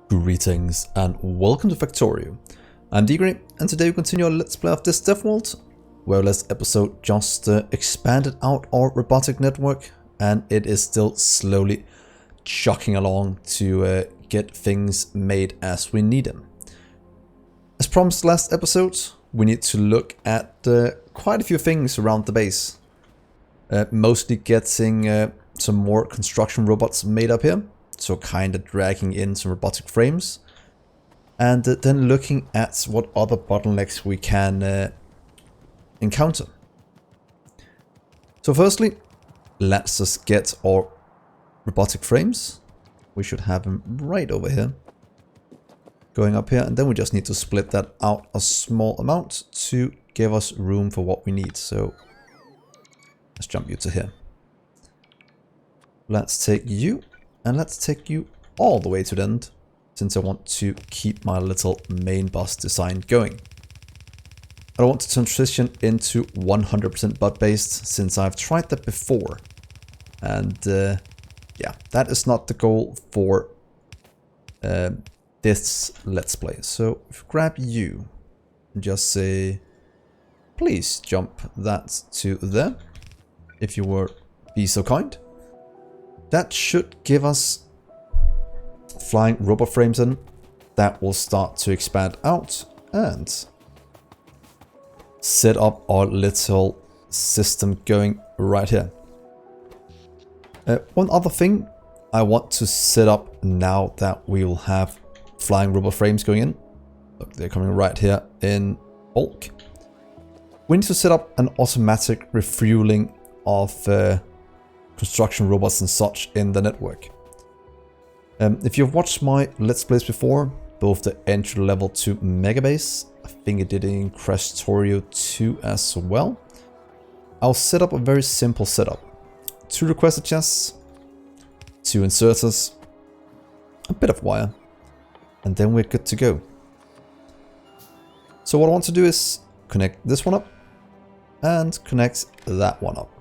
Greetings and welcome to Factorio. I'm Dgray and today we continue our Let's Play of this DeathWorld, where last episode just expanded out our robotic network and it is still slowly chugging along to get things made as we need them. As promised last episode, we need to look at quite a few things around the base. Mostly getting some more construction robots made up here. So kind of dragging in some robotic frames. And then looking at what other bottlenecks we can encounter. So firstly, let's just get our robotic frames. We should have them right over here. Going up here, and then we just need to split that out a small amount to give us room for what we need. So let's jump you to here. Let's take you. And let's take you all the way to the end, since I want to keep my little main bus design going. I don't want to transition into 100% bot based, since I've tried that before. And yeah, that is not the goal for this Let's Play. So if you grab you and just say, please jump that to there, if you were be so kind. That should give us flying robot frames in. That will start to expand out and set up our little system going right here. One other thing I want to set up now that we will have flying robot frames going in. Look, they're coming right here in bulk. We need to set up an automatic refueling of construction robots and such in the network. If you've watched my Let's Plays before, both the entry level to Mega Base, I think it did it in Factorio 2 as well, I'll set up a very simple setup. 2 requester chests, 2 inserters, a bit of wire, and then we're good to go. So what I want to do is connect this one up and connect that one up.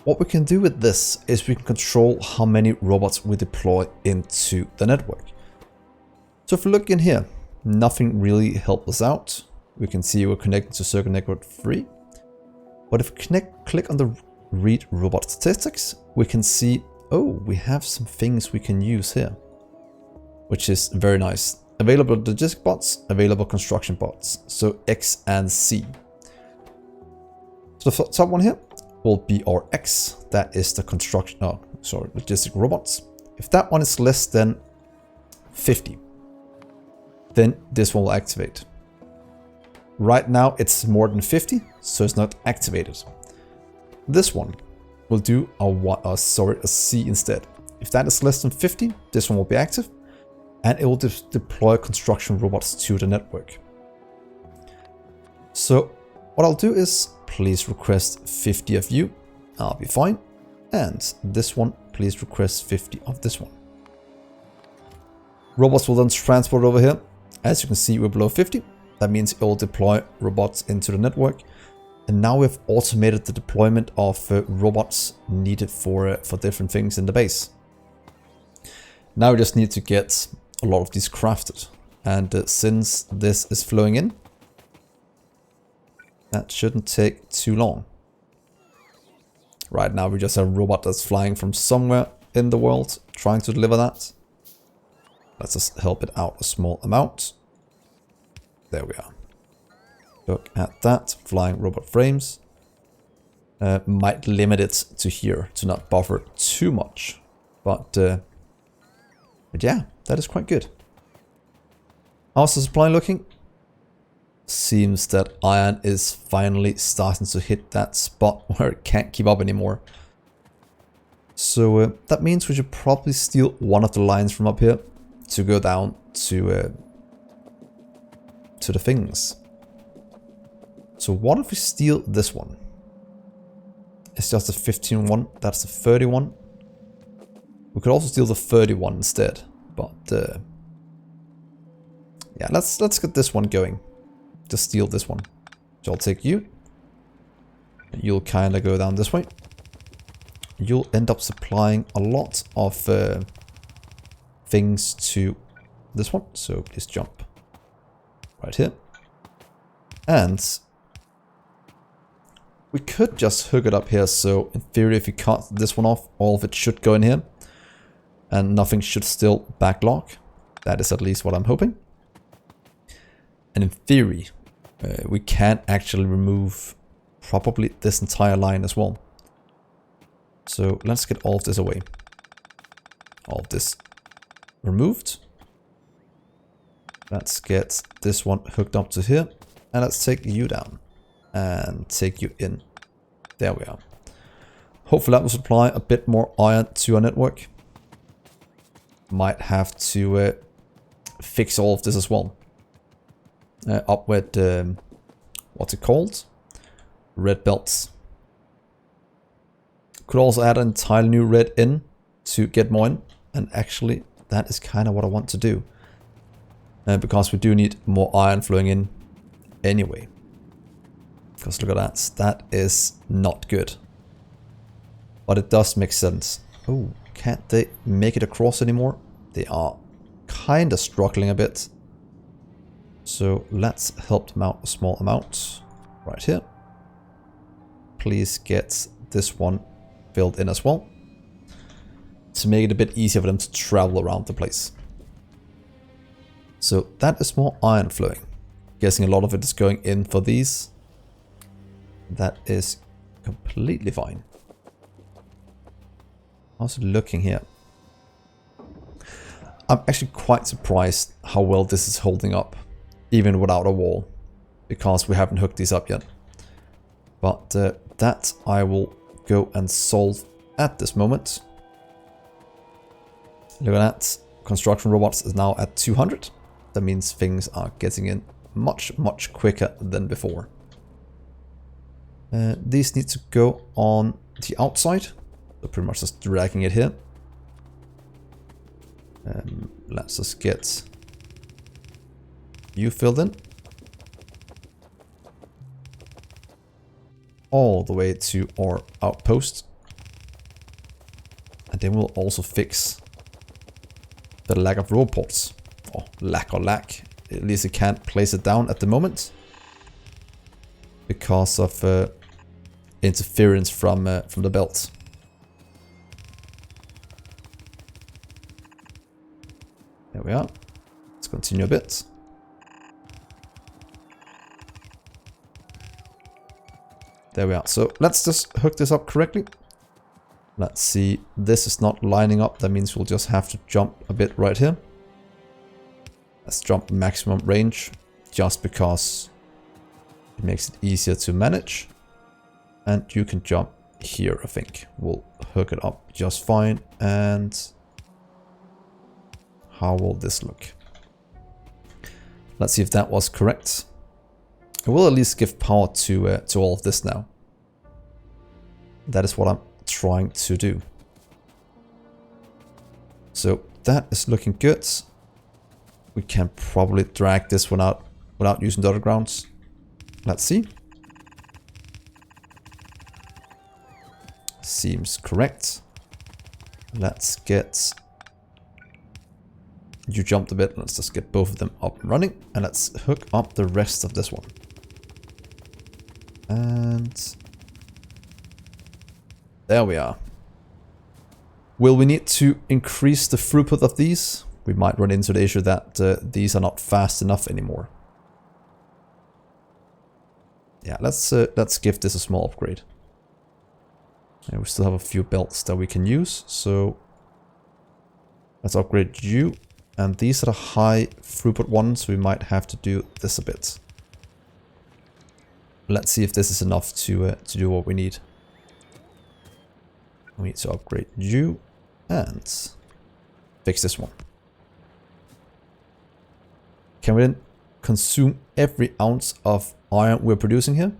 What we can do with this is we can control how many robots we deploy into the network. So if we look in here, nothing really helped us out. We can see we're connected to Circuit Network 3. But if we click on the Read Robot Statistics, we can see, oh, we have some things we can use here. Which is very nice. Available logistic bots, available construction bots. So X and C. So the top one here will be our X, that is the logistic robots. If that one is less than 50, then this one will activate. Right now it's more than 50, so it's not activated. This one will do a C instead. If that is less than 50, this one will be active, and it will deploy construction robots to the network. So what I'll do is, please request 50 of you, I'll be fine. And this one, please request 50 of this one. Robots will then transport over here. As you can see, we're below 50. That means it will deploy robots into the network. And now we've automated the deployment of robots needed for different things in the base. Now we just need to get a lot of these crafted. And since this is flowing in, that shouldn't take too long. Right now we just have a robot that's flying from somewhere in the world trying to deliver that. Let's just help it out a small amount. There we are. Look at that. Flying robot frames. Might limit it to here to not buffer too much. But yeah, that is quite good. How's the supply looking? Seems that iron is finally starting to hit that spot where it can't keep up anymore. So that means we should probably steal one of the lines from up here to go down to the things. So what if we steal this one? It's just a 15 one, that's the 31. We could also steal the 31 instead, but yeah, let's get this one going. To steal this one. So I'll take you. You'll kind of go down this way. you'll end up supplying a lot of things to this one. So please jump right here. And we could just hook it up here. So in theory, if we cut this one off, all of it should go in here. And nothing should still backlog. That is at least what I'm hoping. And in theory, we can actually remove probably this entire line as well. So let's get all of this away. All of this removed. Let's get this one hooked up to here. And let's take you down. And take you in. There we are. Hopefully that will supply a bit more iron to our network. Might have to fix all of this as well. Up with, what's it called? Red belts. Could also add an entirely new red in to get more in. And actually, that is kind of what I want to do. Because we do need more iron flowing in anyway. Because look at that. That is not good. But it does make sense. Oh, can't they make it across anymore? They are kind of struggling a bit. So let's help them out a small amount. Right here. Please get this one filled in as well. To make it a bit easier for them to travel around the place. So that is more iron flowing. Guessing a lot of it is going in for these. That is completely fine. How's it looking here? I'm actually quite surprised how well this is holding up. Even without a wall. Because we haven't hooked these up yet. But that I will go and solve at this moment. Look at that. Construction robots is now at 200. That means things are getting in much, much quicker than before. These need to go on the outside. So pretty much just dragging it here. Let's just get you filled in. All the way to our outpost. And then we'll also fix the lack of robots. Or lack. At least it can't place it down at the moment. Because of interference from the belt. There we are. Let's continue a bit. There we are. So let's just hook this up correctly. Let's see. This is not lining up. That means we'll just have to jump a bit right here. Let's jump maximum range. Just because it makes it easier to manage. And you can jump here, I think. We'll hook it up just fine. And how will this look? Let's see if that was correct. I will at least give power to all of this now. That is what I'm trying to do. So that is looking good. We can probably drag this one out without using the other grounds. Let's see. Seems correct. Let's get... You jumped a bit. Let's just get both of them up and running. And let's hook up the rest of this one. And there we are. Will we need to increase the throughput of these? We might run into the issue that these are not fast enough anymore. Yeah, let's give this a small upgrade. And we still have a few belts that we can use, so let's upgrade you. And these are the high throughput ones, so we might have to do this a bit. Let's see if this is enough to do what we need. We need to upgrade you and fix this one. Can we then consume every ounce of iron we're producing here?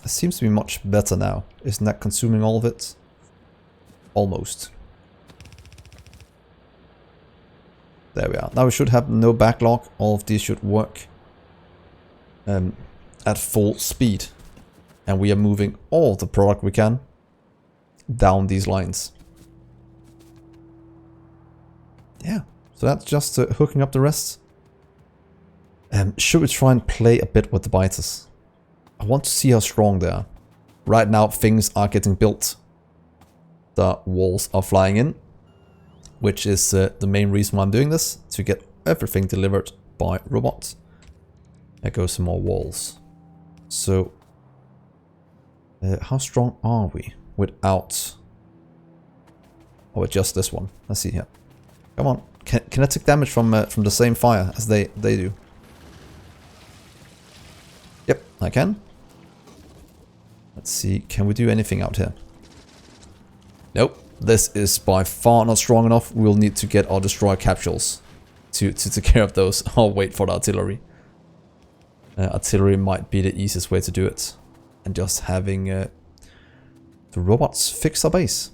It seems to be much better now. Isn't that consuming all of it? Almost. There we are. Now we should have no backlog. All of these should work at full speed. And we are moving all the product we can down these lines. Yeah, so that's just hooking up the rest. Should we try and play a bit with the biters? I want to see how strong they are. Right now things are getting built. The walls are flying in, which is the main reason why I'm doing this, to get everything delivered by robots. There goes some more walls. So, how strong are we without... Oh, with just this one. Let's see here. Come on. Can I take damage from the same fire as they do? Yep, I can. Let's see, can we do anything out here? Nope. This is by far not strong enough. We'll need to get our destroyer capsules to take care of those. I'll wait for the artillery. Artillery might be the easiest way to do it. And just having the robots fix our base.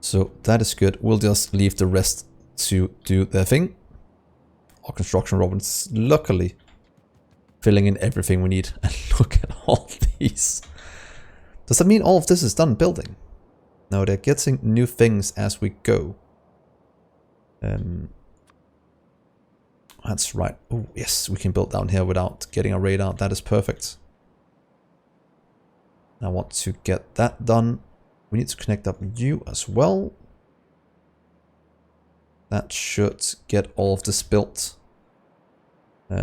So that is good. We'll just leave the rest to do their thing. Our construction robots, luckily, filling in everything we need. And look at all these. Does that mean all of this is done building? No, they're getting new things as we go. That's right. Oh, yes, we can build down here without getting a radar. That is perfect. I want to get that done. We need to connect up you as well. That should get all of this built.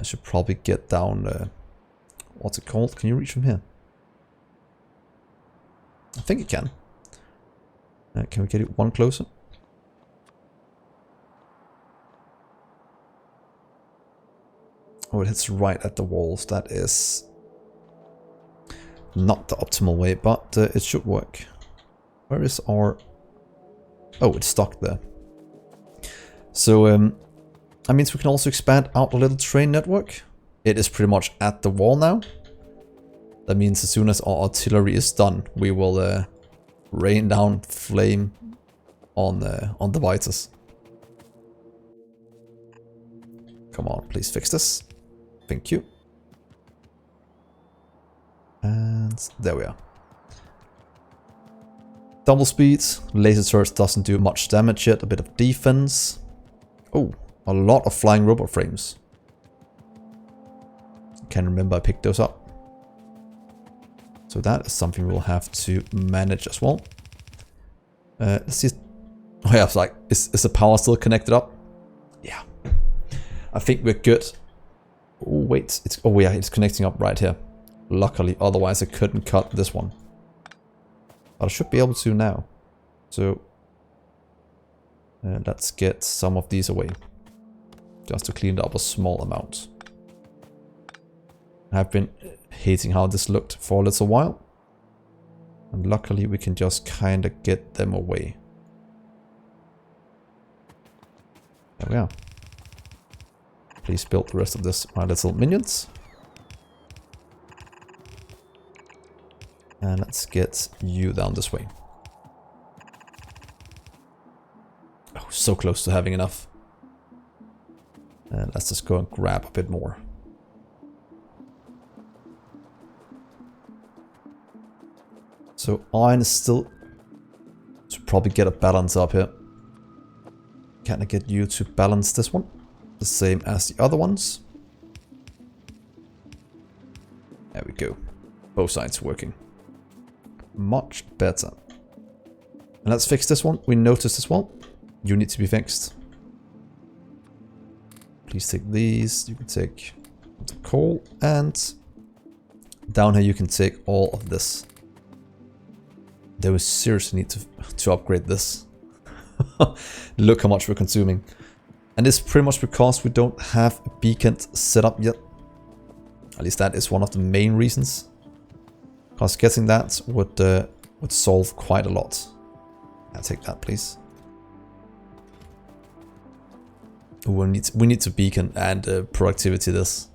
Should probably get down... what's it called? Can you reach from here? I think it can. Can we get it one closer? Oh, it hits right at the walls. That is not the optimal way, but it should work. Where is our... Oh, it's stuck there. So, that means we can also expand out a little train network. It is pretty much at the wall now. That means as soon as our artillery is done, we will rain down flame on the biters. Come on, please fix this. Thank you. And there we are. Double speed. Laser turrets doesn't do much damage yet. A bit of defense. Oh, a lot of flying robot frames. Can't remember I picked those up. So that is something we'll have to manage as well. Let's see. Oh yeah, it's like, is the power still connected up? Yeah. I think we're good. Oh wait, oh yeah, it's connecting up right here. Luckily, otherwise I couldn't cut this one. But I should be able to now. So let's get some of these away. Just to clean up a small amount. I've been hating how this looked for a little while. And luckily we can just kind of get them away. There we are. Please build the rest of this, my little minions. And let's get you down this way. Oh, so close to having enough. And let's just go and grab a bit more. So iron is still... Should probably get a balance up here. Can I get you to balance this one? The same as the other ones. There we go. Both sides working. Much better. And let's fix this one. We noticed as well. You need to be fixed. Please take these. You can take the coal. And down here you can take all of this. They will seriously need to upgrade this. Look how much we're consuming. And it's pretty much because we don't have a beacon set up yet. At least that is one of the main reasons. Because getting that would solve quite a lot. I'll take that, please. We need to beacon and productivity this.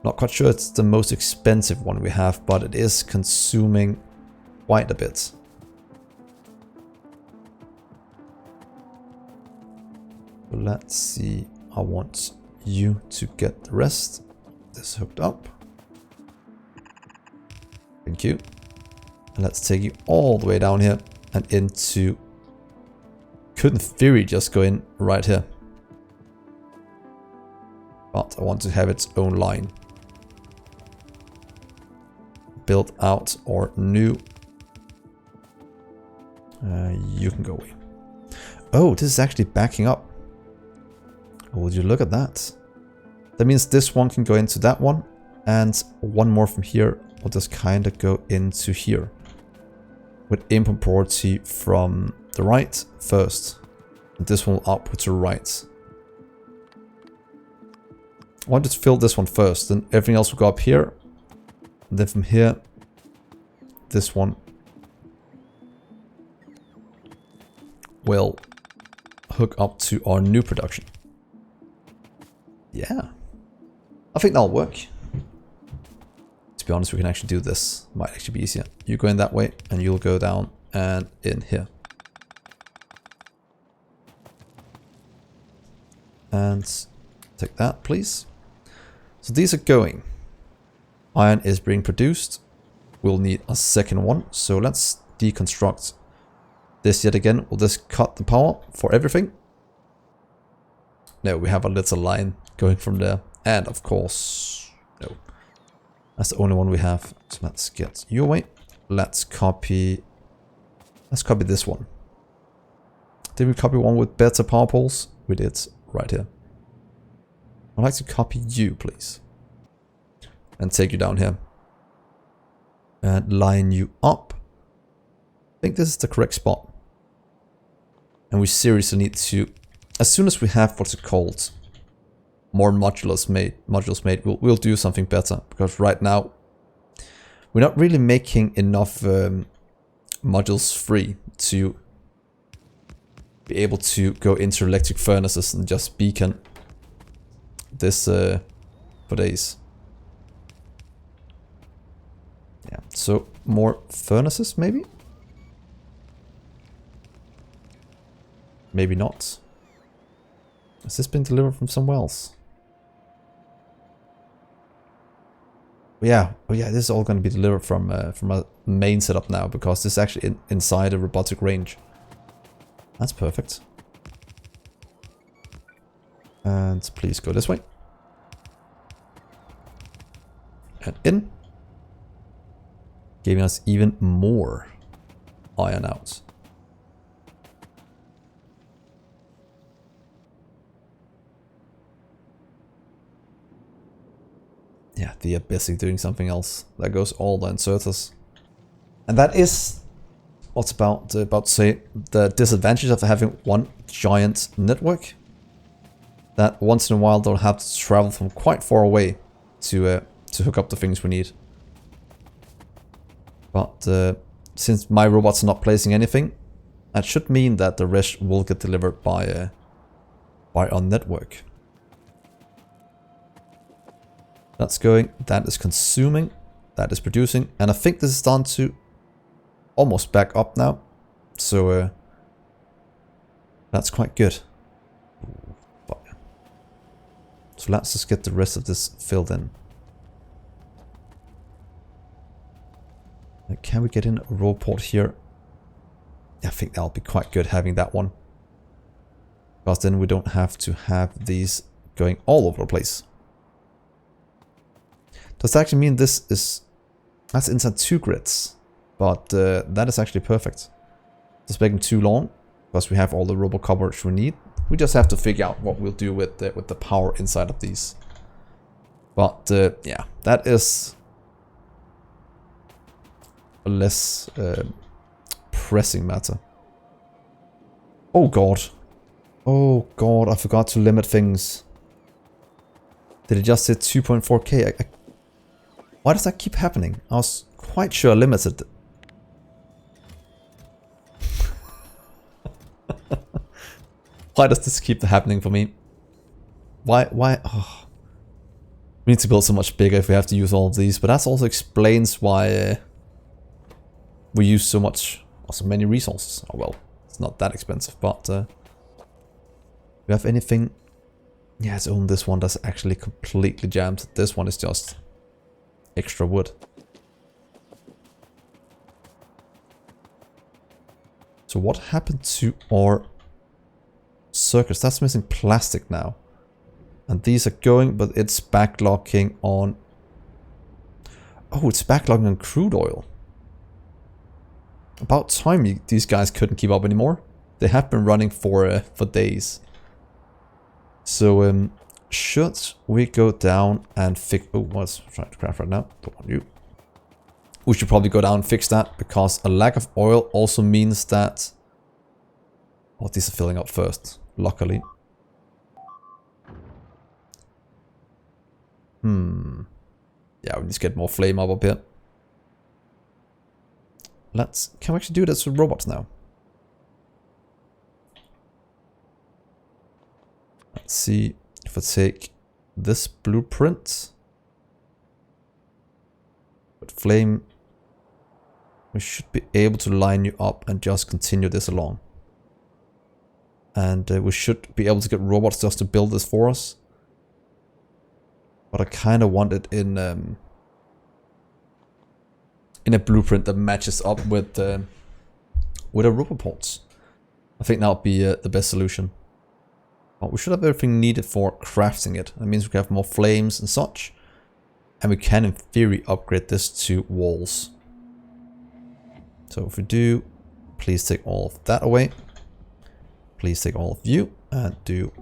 Not quite sure it's the most expensive one we have, but it is consuming quite a bit. Let's see. I want you to get the rest. This hooked up. Thank you. And let's take you all the way down here and into... Could in theory just go in right here. But I want to have its own line. Built out or new. You can go away. Oh, this is actually backing up. Would you look at that? That means this one can go into that one. And one more from here will just kind of go into here. With input priority from the right first. And this one up to the right. I want to fill this one first. Then everything else will go up here. And then from here, this one will hook up to our new production. Yeah. I think that'll work. To be honest, we can actually do this. Might actually be easier. You go in that way and you'll go down and in here. And take that, please. So these are going. Iron is being produced. We'll need a second one. So let's deconstruct this yet again. We'll just cut the power for everything. No, we have a little line going from there. And of course, no. That's the only one we have. So let's get you away. Let's copy this one. Did we copy one with better power poles? We did, right here. I'd like to copy you, please. And take you down here. And line you up. I think this is the correct spot. And we seriously need to, as soon as we have what's it called, more modules made, we'll do something better. Because right now, we're not really making enough modules free to be able to go into electric furnaces and just beacon this for days. Yeah, so more furnaces maybe? Maybe not. Has this been delivered from somewhere else? Yeah, oh yeah, this is all going to be delivered from a main setup now, because this is actually inside a robotic range. That's perfect. And please go this way. And in. Giving us even more iron out. Yeah, they are busy doing something else. That goes all the inserters. And that is what's about to say the disadvantage of having one giant network. That once in a while they'll have to travel from quite far away to hook up the things we need. But since my robots are not placing anything, that should mean that the rest will get delivered by our network. That's going, that is consuming, that is producing, and I think this is starting to almost back up now. So that's quite good. So let's just get the rest of this filled in. Can we get in a roll port here? I think that'll be quite good having that one. Because then we don't have to have these going all over the place. Does that actually mean this is... That's inside 2 grids. But that is actually perfect. It's making too long. Because we have all the robo coverage we need. We just have to figure out what we'll do with the power inside of these. But yeah, that is... a less pressing matter. Oh god. Oh god, I forgot to limit things. Did it just hit 2.4k? Why does that keep happening? I was quite sure I limited. Why does this keep happening for me? Why? Oh. We need to build so much bigger if we have to use all of these, but that also explains why we use so many resources. Oh well, it's not that expensive, but do we have anything? Yeah, it's only this one that's actually completely jammed. This one is just extra wood. So what happened to our circuits? That's missing plastic now. And these are going, but it's backlogging on... Oh, it's backlogging on crude oil. About time these guys couldn't keep up anymore. They have been running for days. So, should we go down and fix... Oh, what's trying to craft right now? Don't want you. We should probably go down and fix that, because a lack of oil also means that... Oh, these are filling up first, luckily. Yeah, we need to get more flame up here. Can we actually do this with robots now? Let's see if I take this blueprint. With flame, we should be able to line you up and just continue this along. And we should be able to get robots just to build this for us. But I kind of want it in a blueprint that matches up with our robot ports. I think that would be the best solution. But we should have everything needed for crafting it. That means we can have more flames and such. And we can, in theory, upgrade this to walls. So if we do, please take all of that away. Please take all of you and do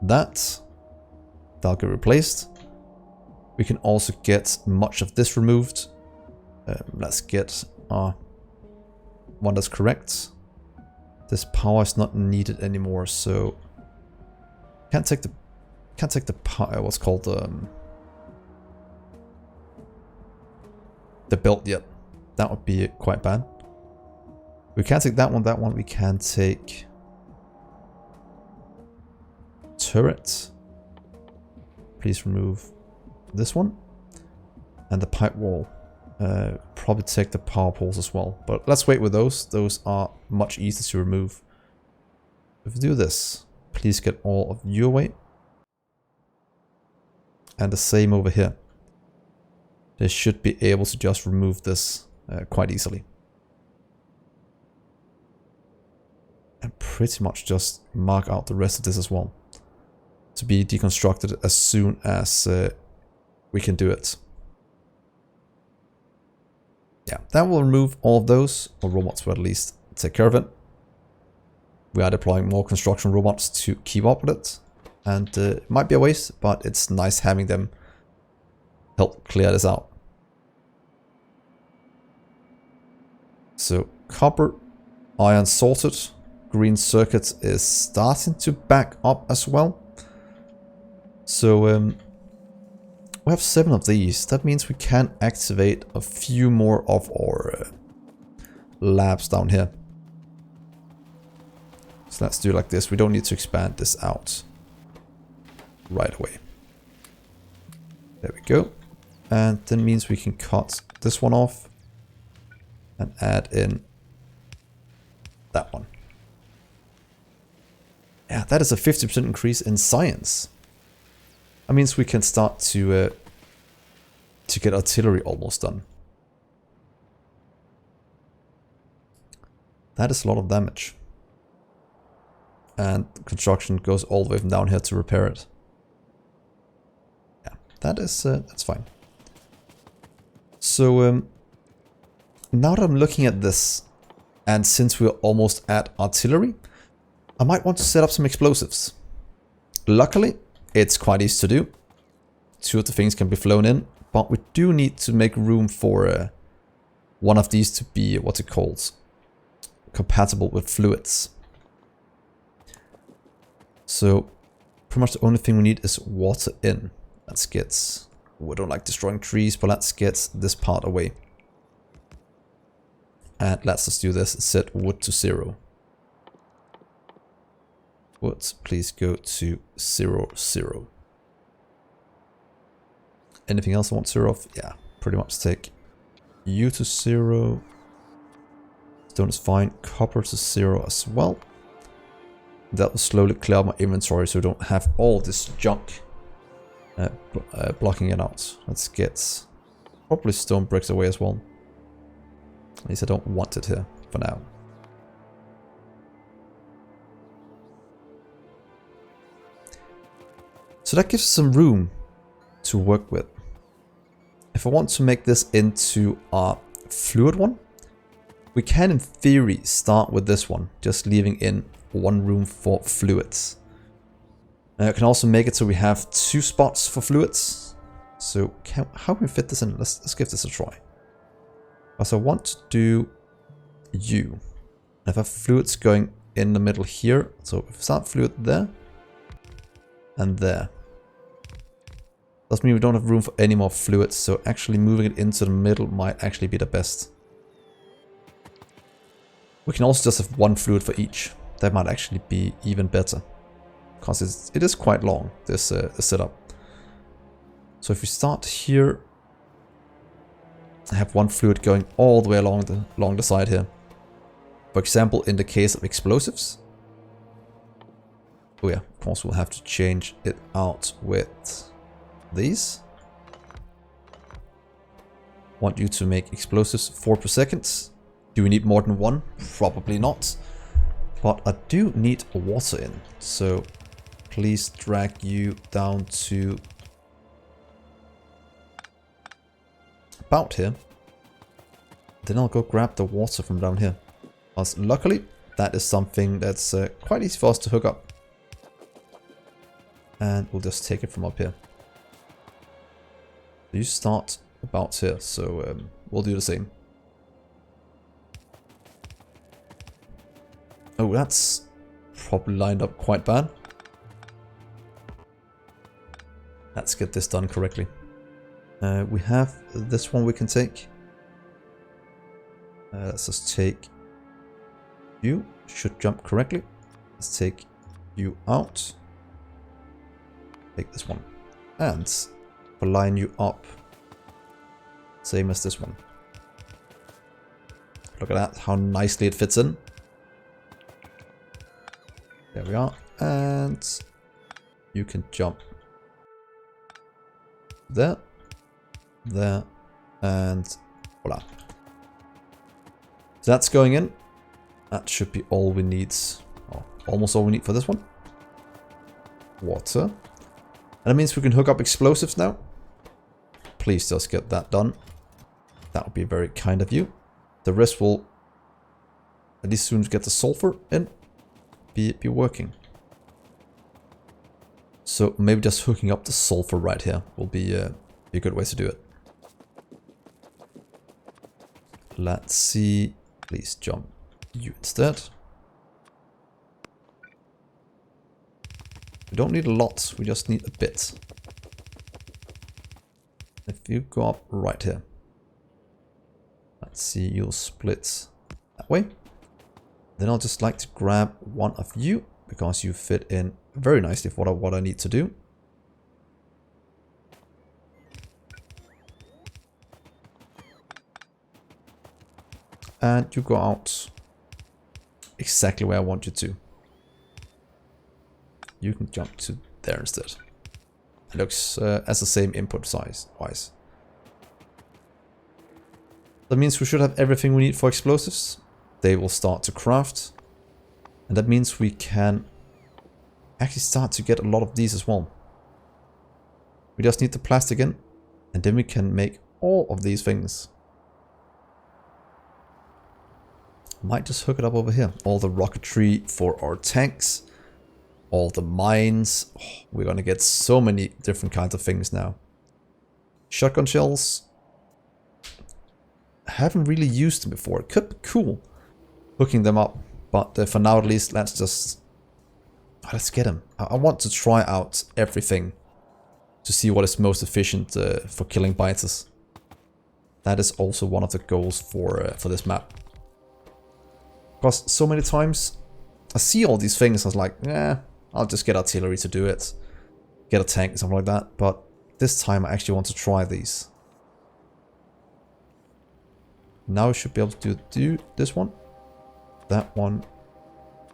that. That'll get replaced. We can also get much of this removed. Let's get our one that's correct. This power is not needed anymore, so can't take the power. What's called the belt yet. That would be quite bad. We can't take that one. That one we can take. Turret. Please remove this one and the pipe wall. Probably take the power poles as well, but let's wait with those. Those are much easier to remove. If we do this, please get all of you away. And the same over here. They should be able to just remove this quite easily. And pretty much just mark out the rest of this as well. To be deconstructed as soon as we can do it. Yeah, that will remove all of those, or robots will at least take care of it. We are deploying more construction robots to keep up with it. And it might be a waste, but it's nice having them help clear this out. So, copper, iron sorted, green circuit is starting to back up as well. So, we have 7 of these. That means we can activate a few more of our labs down here. So let's do it like this. We don't need to expand this out right away. There we go. And that means we can cut this one off and add in that one. Yeah, that is a 50% increase in science. That means we can start to get artillery almost done. That is a lot of damage. And construction goes all the way from down here to repair it. Yeah, that's fine. So now that I'm looking at this, and since we're almost at artillery, I might want to set up some explosives. Luckily, it's quite easy to do. 2 of the things can be flown in, but we do need to make room for one of these to be, what's it called, compatible with fluids. So, pretty much the only thing we need is water in. Let's get, we don't like destroying trees, but let's get this part away. And let's just do this, set wood to 0. Wood, please go to 0, 0. Anything else I want 0 of? Yeah, pretty much take you to 0. Stone is fine. Copper to 0 as well. That will slowly clear out my inventory so we don't have all this junk blocking it out. Let's get probably stone bricks away as well. At least I don't want it here for now. So that gives us some room to work with. If I want to make this into a fluid one, we can in theory start with this one, just leaving in one room for fluids. I can also make it so we have 2 spots for fluids. So how can we fit this in? Let's give this a try. Because I want to do you. If I have fluids going in the middle here, so if we start fluid there and there. Doesn't mean we don't have room for any more fluids, so actually moving it into the middle might actually be the best. We can also just have 1 fluid for each. That might actually be even better. Because it is quite long, this setup. So if we start here, I have 1 fluid going all the way along the side here. For example, in the case of explosives. Oh yeah, of course we'll have to change it out with these. Want you to make explosives 4 per second. Do we need more than 1? Probably not. But I do need water in. So please drag you down to about here. Then I'll go grab the water from down here. Because luckily, that is something that's quite easy for us to hook up. And we'll just take it from up here. You start about here, so we'll do the same. Oh, that's probably lined up quite bad. Let's get this done correctly. We have this one we can take. Let's just take you. Should jump correctly. Let's take you out. Take this one. And line you up. Same as this one. Look at that, how nicely it fits in. There we are. And you can jump there, there, and voila. So that's going in. That should be all we need. Oh, almost all we need for this one. Water. And that means we can hook up explosives now. Please just get that done. That would be very kind of you. The rest will, at least soon get the sulfur in, be working. So maybe just hooking up the sulfur right here will be a good way to do it. Let's see. Please jump you instead. We don't need a lot, we just need a bit. If you go up right here. Let's see, you'll split that way. Then I'll just like to grab one of you, because you fit in very nicely for what I need to do. And you go out exactly where I want you to. You can jump to there instead. It looks as the same input size wise. That means we should have everything we need for explosives. They will start to craft. And that means we can actually start to get a lot of these as well. We just need the plastic in. And then we can make all of these things. Might just hook it up over here. All the rocketry for our tanks. All the mines. Oh, we're gonna get so many different kinds of things now. Shotgun shells. I haven't really used them before. It could be cool hooking them up. But for now at least, let's get them. I want to try out everything to see what is most efficient for killing biters. That is also one of the goals for this map. Because so many times I see all these things, I was like, yeah, I'll just get artillery to do it. Get a tank, something like that. But this time I actually want to try these. Now I should be able to do this one. That one.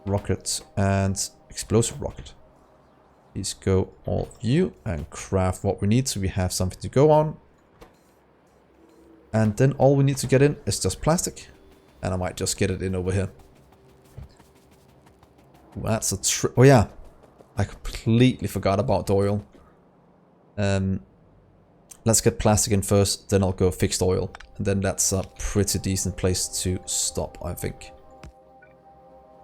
Rocket and explosive rocket. Please go all of you and craft what we need so we have something to go on. And then all we need to get in is just plastic. And I might just get it in over here. That's a oh yeah. I completely forgot about the oil. Let's get plastic in first, then I'll go fixed oil. And then that's a pretty decent place to stop, I think.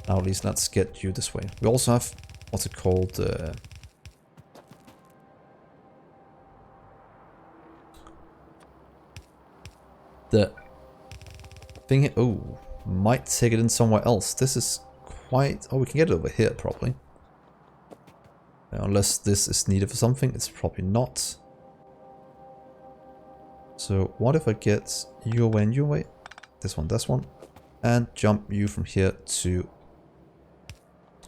Now at least let's get you this way. We also have, what's it called? The thing, oh, might take it in somewhere else. This is quite, oh, we can get it over here probably. Unless this is needed for something, it's probably not. So what if I get you away and you away? This one, and jump you from here to,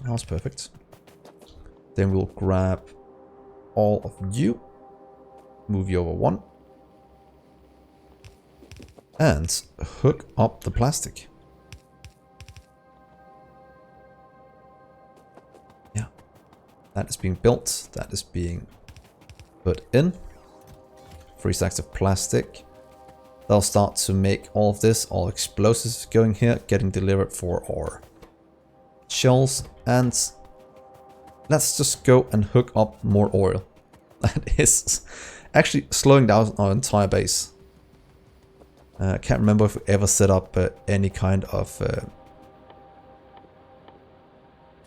oh, that's perfect. Then we'll grab all of you, move you over one, and hook up the plastic. Yeah, that is being built, that is being put in. 3 stacks of plastic. They'll start to make all of this, all explosives going here, getting delivered for our shells. And let's just go and hook up more oil. That is actually slowing down our entire base. I can't remember if we ever set up any kind of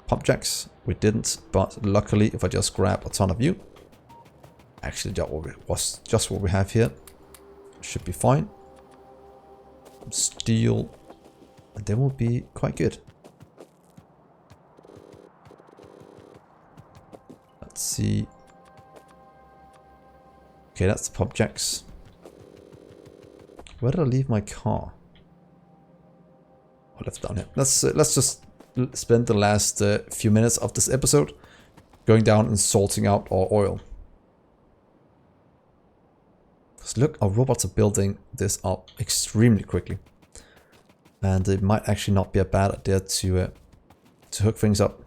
pump jacks. We didn't, but luckily if I just grab a ton of you, actually that was just what we have here, should be fine. Steel, and then we'll be quite good. Let's see. Okay, that's the pump jacks. Where did I leave my car? I left it down here. Let's just spend the last few minutes of this episode going down and sorting out our oil. Because look, our robots are building this up extremely quickly, and it might actually not be a bad idea to hook things up.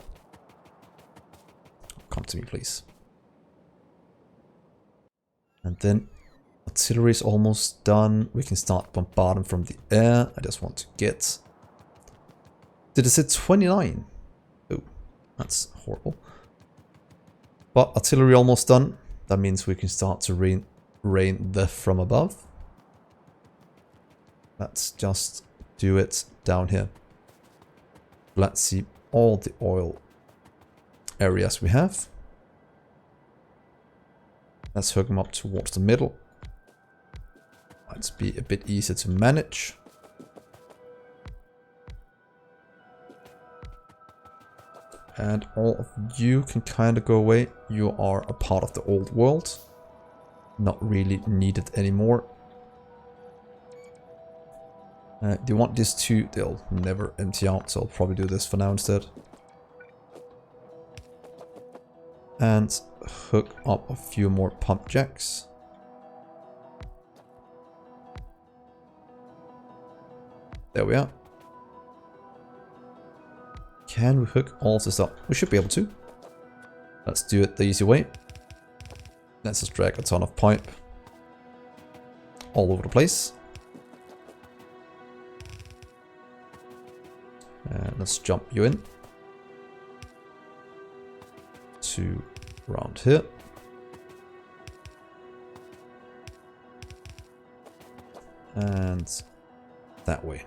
Come to me, please. And then artillery is almost done. We can start bombarding from the air. I just want to get... Did it say 29? Oh, that's horrible. But artillery almost done. That means we can start to rain the from above. Let's just do it down here. Let's see all the oil areas we have. Let's hook them up towards the middle. Let's be a bit easier to manage. And all of you can kind of go away. You are a part of the old world. Not really needed anymore. Do you want these two? They'll never empty out, so I'll probably do this for now instead. And hook up a few more pump jacks. There we are. Can we hook all of this up? We should be able to. Let's do it the easy way. Let's just drag a ton of pipe all over the place. And let's jump you in to around here. And that way.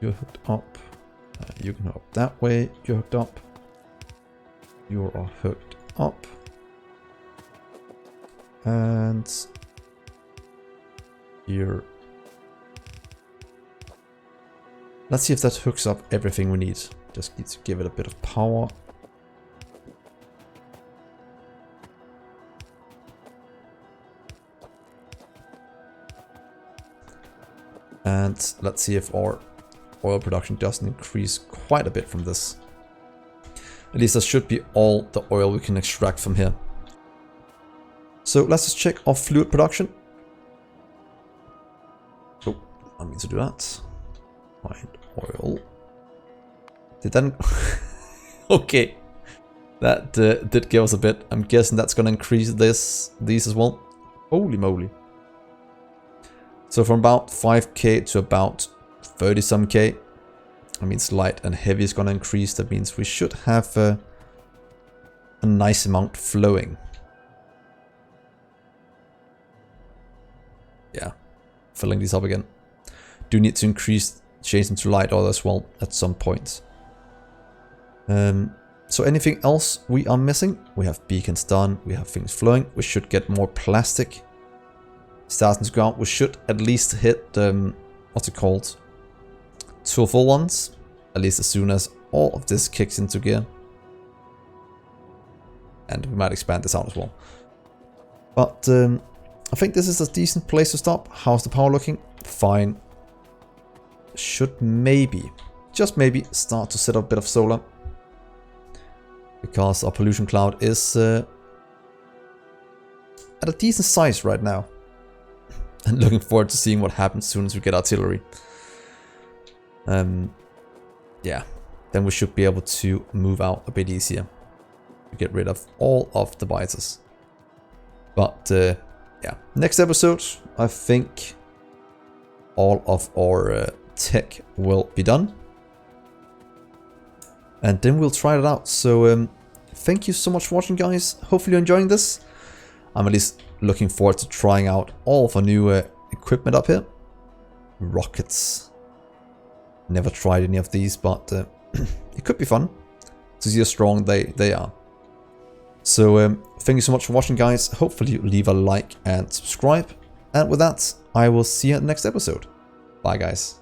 You're hooked up. You can hook up that way. You're hooked up. You are hooked up. And here. Let's see if that hooks up everything we need. Just need to give it a bit of power. And let's see if our oil production doesn't increase quite a bit from this. At least that should be all the oil we can extract from here. So let's just check our fluid production. Oh, I mean to do that. Find oil. Did that... Okay. That did give us a bit. I'm guessing that's going to increase these as well. Holy moly. So from about 5k to about 30 some k. That means light and heavy is going to increase. That means we should have a nice amount flowing. Yeah, filling these up again. Do need to change them to light oil as well at some point. So anything else we are missing? We have beacons done, we have things flowing. We should get more plastic starting to go out. We should at least hit what's it called? 2 full ones, at least as soon as all of this kicks into gear. And we might expand this out as well. But I think this is a decent place to stop. How's the power looking? Fine. Should maybe, just maybe, start to set up a bit of solar. Because our pollution cloud is at a decent size right now. And looking forward to seeing what happens as soon as we get artillery. Yeah, then we should be able to move out a bit easier. Get rid of all of the biters. But yeah, next episode, I think all of our tech will be done. And then we'll try it out. So thank you so much for watching, guys. Hopefully you're enjoying this. I'm at least looking forward to trying out all of our new equipment up here. Rockets. Never tried any of these, but it could be fun to see how strong they are. So thank you so much for watching, guys. Hopefully you leave a like and subscribe. And with that, I will see you at the next episode. Bye, guys.